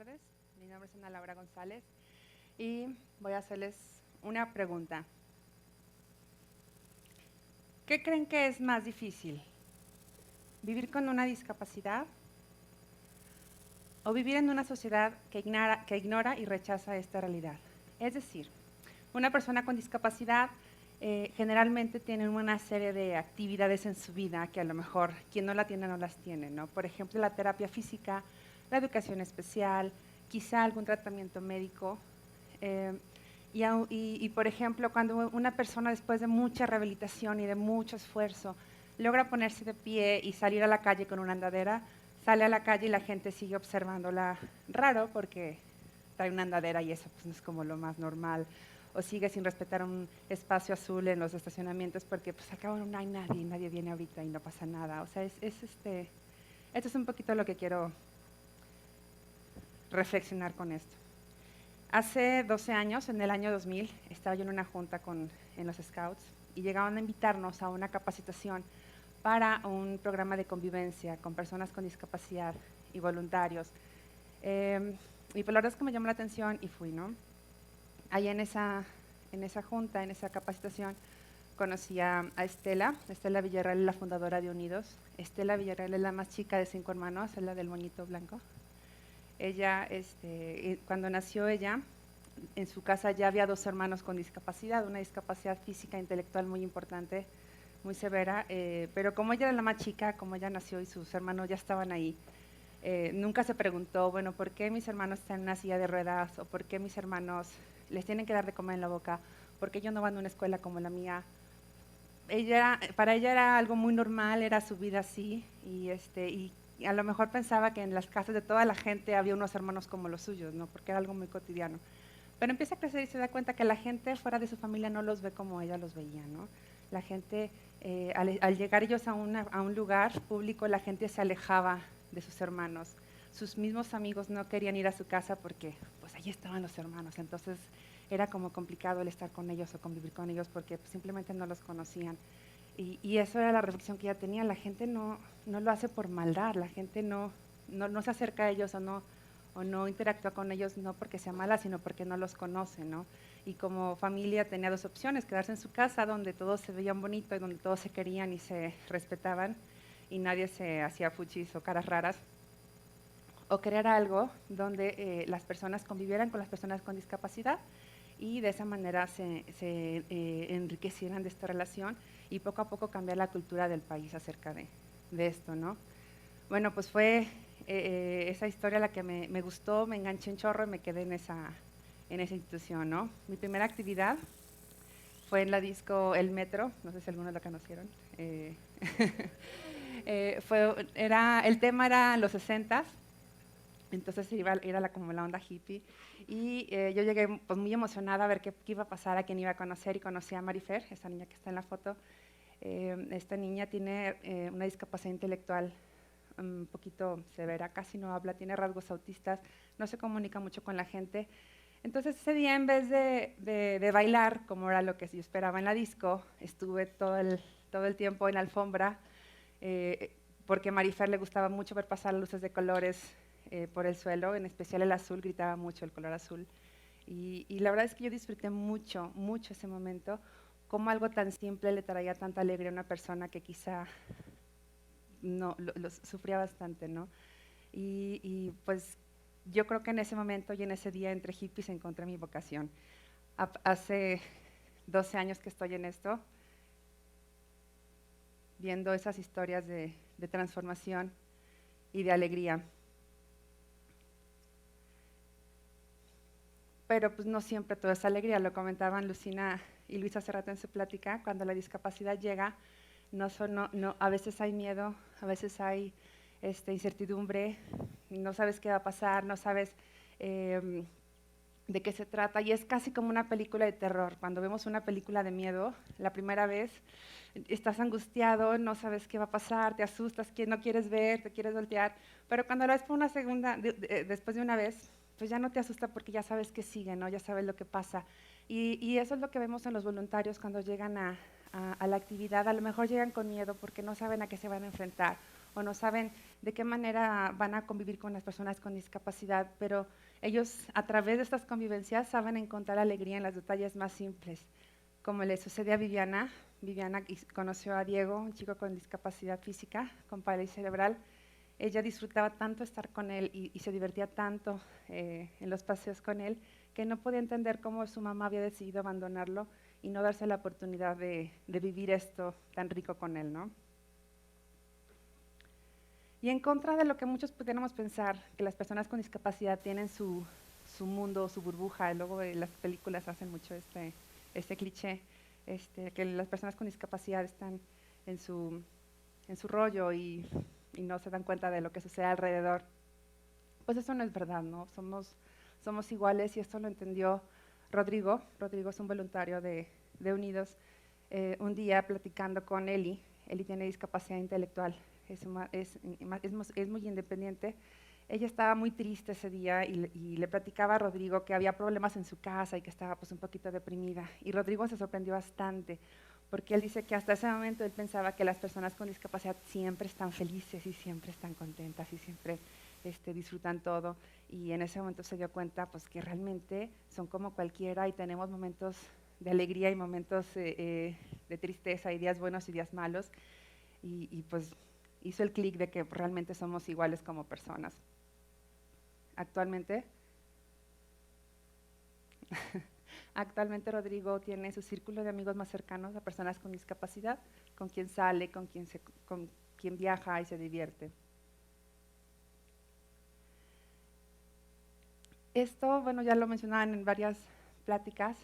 tardes. Mi nombre es Ana Laura González y voy a hacerles una pregunta. ¿Qué creen que es más difícil? ¿Vivir con una discapacidad o vivir en una sociedad que ignora y rechaza esta realidad? Es decir, una persona con discapacidad generalmente tiene una serie de actividades en su vida que a lo mejor quien no la tiene no las tiene, ¿no? Por ejemplo, la terapia física, la educación especial, quizá algún tratamiento médico. Por ejemplo, cuando una persona después de mucha rehabilitación y de mucho esfuerzo logra ponerse de pie y salir a la calle con una andadera, sale a la calle y la gente sigue observándola raro porque trae una andadera y eso pues, no es como lo más normal. O sigue sin respetar un espacio azul en los estacionamientos porque pues acá no hay nadie, nadie viene ahorita y no pasa nada. O sea, esto es un poquito lo que quiero reflexionar con esto. Hace 12 años, en el año 2000, estaba yo en una junta en los Scouts y llegaban a invitarnos a una capacitación para un programa de convivencia con personas con discapacidad y voluntarios. Y pues la verdad es que me llamó la atención y fui, ¿no? Ahí en esa junta, en esa capacitación, conocí a Estela Villarreal, la fundadora de Unidos. Estela Villarreal es la más chica de 5 hermanos, es la del moñito blanco. Ella, cuando nació ella, en su casa ya había 2 hermanos con discapacidad, una discapacidad física e intelectual muy importante, muy severa, pero como ella era la más chica, como ella nació y sus hermanos ya estaban ahí, nunca se preguntó, bueno, ¿por qué mis hermanos están en una silla de ruedas? ¿O por qué mis hermanos les tienen que dar de comer en la boca? ¿Por qué ellos no van a una escuela como la mía? Para ella era algo muy normal, era su vida así, y a lo mejor pensaba que en las casas de toda la gente había unos hermanos como los suyos, ¿no? Porque era algo muy cotidiano. Pero empieza a crecer y se da cuenta que la gente fuera de su familia no los ve como ella los veía, ¿no? La gente, al llegar ellos a un lugar público, la gente se alejaba de sus hermanos. Sus mismos amigos no querían ir a su casa porque pues allí estaban los hermanos. Entonces era como complicado el estar con ellos o convivir con ellos porque pues, simplemente no los conocían. Y eso era la reflexión que ella tenía. La gente no lo hace por maldad, la gente no se acerca a ellos o no interactúa con ellos no porque sea mala, sino porque no los conoce, ¿no? Y como familia tenía 2 opciones, quedarse en su casa donde todos se veían bonito y donde todos se querían y se respetaban y nadie se hacía fuchis o caras raras, o crear algo donde las personas convivieran con las personas con discapacidad y de esa manera se enriquecieran de esta relación y poco a poco cambiar la cultura del país acerca de esto, ¿no? Bueno, pues fue esa historia la que me gustó, me enganché un chorro y me quedé en esa institución, ¿no? Mi primera actividad fue en la disco El Metro, no sé si algunos la conocieron. El tema era los 60s, entonces era como la onda hippie. Y yo llegué pues, muy emocionada a ver qué iba a pasar, a quién iba a conocer, y conocí a Marifer, esta niña que está en la foto. Esta niña tiene una discapacidad intelectual un poquito severa, casi no habla, tiene rasgos autistas, no se comunica mucho con la gente. Entonces ese día en vez de bailar, como era lo que yo esperaba en la disco, estuve todo el tiempo en la alfombra, porque a Marifer le gustaba mucho ver pasar luces de colores por el suelo, en especial el azul, gritaba mucho el color azul. Y la verdad es que yo disfruté mucho, mucho ese momento, como algo tan simple le traía tanta alegría a una persona que quizá no, sufría bastante, ¿no? Pues yo creo que en ese momento y en ese día entre hippies encontré mi vocación. Hace 12 años que estoy en esto, viendo esas historias de transformación y de alegría. Pero pues no siempre todo es alegría, lo comentaban Lucina y Luis hace rato en su plática, cuando la discapacidad llega, a veces hay miedo, a veces hay incertidumbre, no sabes qué va a pasar, no sabes de qué se trata, y es casi como una película de terror. Cuando vemos una película de miedo, la primera vez estás angustiado, no sabes qué va a pasar, te asustas, que no quieres ver, te quieres voltear, pero cuando lo ves por una segunda, después de una vez, pues ya no te asusta porque ya sabes qué sigue, ¿no? Ya sabes lo que pasa. Y eso es lo que vemos en los voluntarios cuando llegan a la actividad. A lo mejor llegan con miedo porque no saben a qué se van a enfrentar, o no saben de qué manera van a convivir con las personas con discapacidad, pero ellos a través de estas convivencias saben encontrar alegría en los detalles más simples, como le sucede a Viviana. Viviana conoció a Diego, un chico con discapacidad física, con parálisis cerebral. Ella disfrutaba tanto estar con él y se divertía tanto en los paseos con él, que no podía entender cómo su mamá había decidido abandonarlo y no darse la oportunidad de vivir esto tan rico con él, ¿no? Y en contra de lo que muchos pudiéramos pensar, que las personas con discapacidad tienen su mundo, su burbuja, y luego las películas hacen mucho este cliché, que las personas con discapacidad están en su rollo y no se dan cuenta de lo que sucede alrededor. Pues eso no es verdad, ¿no? Somos iguales y esto lo entendió Rodrigo. Rodrigo es un voluntario de Unidos. Un día platicando con Eli tiene discapacidad intelectual, es muy independiente. Ella estaba muy triste ese día y le platicaba a Rodrigo que había problemas en su casa y que estaba pues un poquito deprimida. Y Rodrigo se sorprendió bastante, porque él dice que hasta ese momento él pensaba que las personas con discapacidad siempre están felices y siempre están contentas y siempre disfrutan todo, y en ese momento se dio cuenta pues que son como cualquiera y tenemos momentos de alegría y momentos de tristeza y días buenos y días malos, y pues hizo el clic de que realmente somos iguales como personas. Actualmente Rodrigo tiene su círculo de amigos más cercanos a personas con discapacidad, con quien sale, con quien viaja y se divierte. Esto, bueno, ya lo mencionaban en varias pláticas,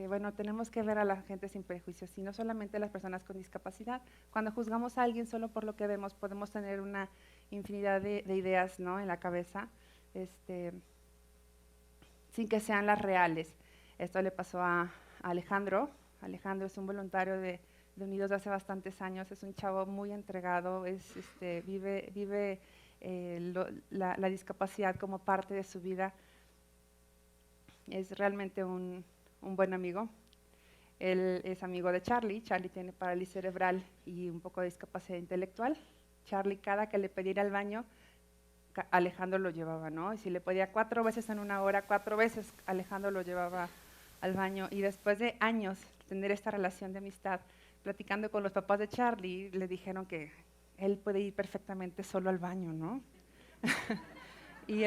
bueno, tenemos que ver a la gente sin prejuicios, y no solamente a las personas con discapacidad. Cuando juzgamos a alguien solo por lo que vemos, podemos tener una infinidad de ideas, ¿no?, en la cabeza, sin que sean las reales. Esto le pasó a Alejandro. Alejandro es un voluntario de Unidos de hace bastantes años, es un chavo muy entregado, vive la discapacidad como parte de su vida. Es realmente un buen amigo. Él es amigo de Charlie. Charlie tiene parálisis cerebral y un poco de discapacidad intelectual. Charlie, cada que le pedía ir al baño, Alejandro lo llevaba, ¿no? Y si le pedía 4 veces en una hora, 4 veces Alejandro lo llevaba al baño. Y después de años tener esta relación de amistad, platicando con los papás de Charlie, le dijeron que él puede ir perfectamente solo al baño, ¿no? y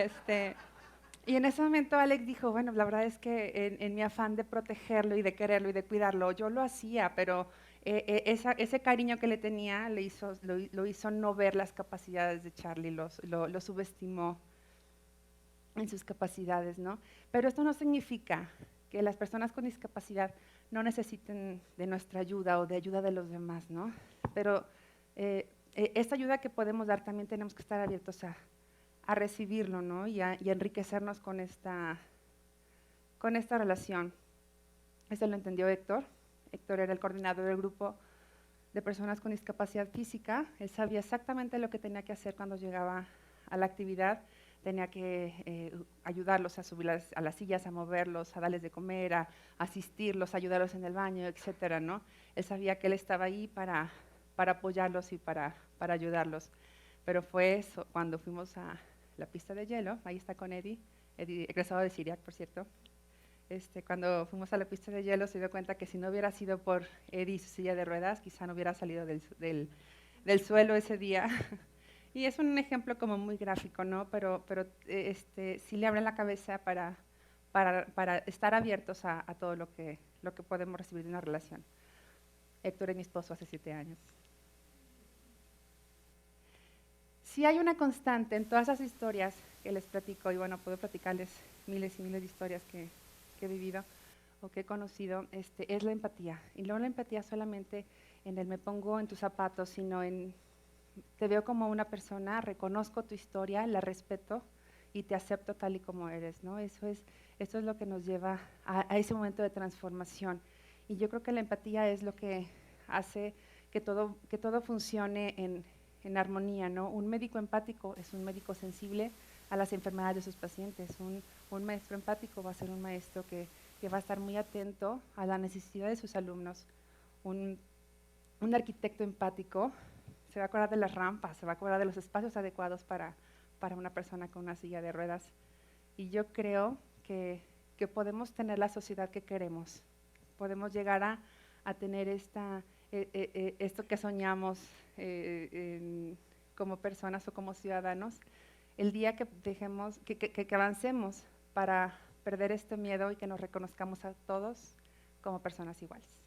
Y en ese momento Alex dijo, bueno, la verdad es que en mi afán de protegerlo y de quererlo y de cuidarlo, yo lo hacía, pero ese cariño que le tenía lo hizo no ver las capacidades de Charlie, lo subestimó en sus capacidades, ¿no? Pero esto no significa que las personas con discapacidad no necesiten de nuestra ayuda o de ayuda de los demás, ¿no? Pero esta ayuda que podemos dar también tenemos que estar abiertos a recibirlo, ¿no? y a enriquecernos con esta relación. Eso lo entendió Héctor. Héctor era el coordinador del grupo de personas con discapacidad física. Él sabía exactamente lo que tenía que hacer cuando llegaba a la actividad. Tenía que ayudarlos a subir a las sillas, a moverlos, a darles de comer, a asistirlos, a ayudarlos en el baño, etcétera, ¿no? Él sabía que él estaba ahí para apoyarlos y para ayudarlos. Pero fue eso, cuando fuimos a la pista de hielo, ahí está con Eddie, egresado de Ciriac, por cierto. Cuando fuimos a la pista de hielo se dio cuenta que si no hubiera sido por Eddie y su silla de ruedas, quizá no hubiera salido del suelo ese día. Y es un ejemplo como muy gráfico, ¿no? Pero sí le abre la cabeza para estar abiertos a todo lo que podemos recibir de una relación. Héctor es mi esposo hace 7 años. Si hay una constante en todas esas historias que les platico, y bueno, puedo platicarles miles y miles de historias que he vivido o que he conocido, es la empatía. Y no la empatía solamente en el me pongo en tus zapatos, sino en te veo como una persona, reconozco tu historia, la respeto y te acepto tal y como eres, ¿no? Eso es lo que nos lleva a ese momento de transformación. Y yo creo que la empatía es lo que hace que todo funcione en armonía, ¿no? Un médico empático es un médico sensible a las enfermedades de sus pacientes. Un maestro empático va a ser un maestro que va a estar muy atento a la necesidad de sus alumnos. Un arquitecto empático se va a acordar de las rampas, se va a acordar de los espacios adecuados para una persona con una silla de ruedas. Y yo creo que podemos tener la sociedad que queremos, podemos llegar a tener esto que soñamos como personas o como ciudadanos, el día que dejemos, que avancemos para perder este miedo y que nos reconozcamos a todos como personas iguales.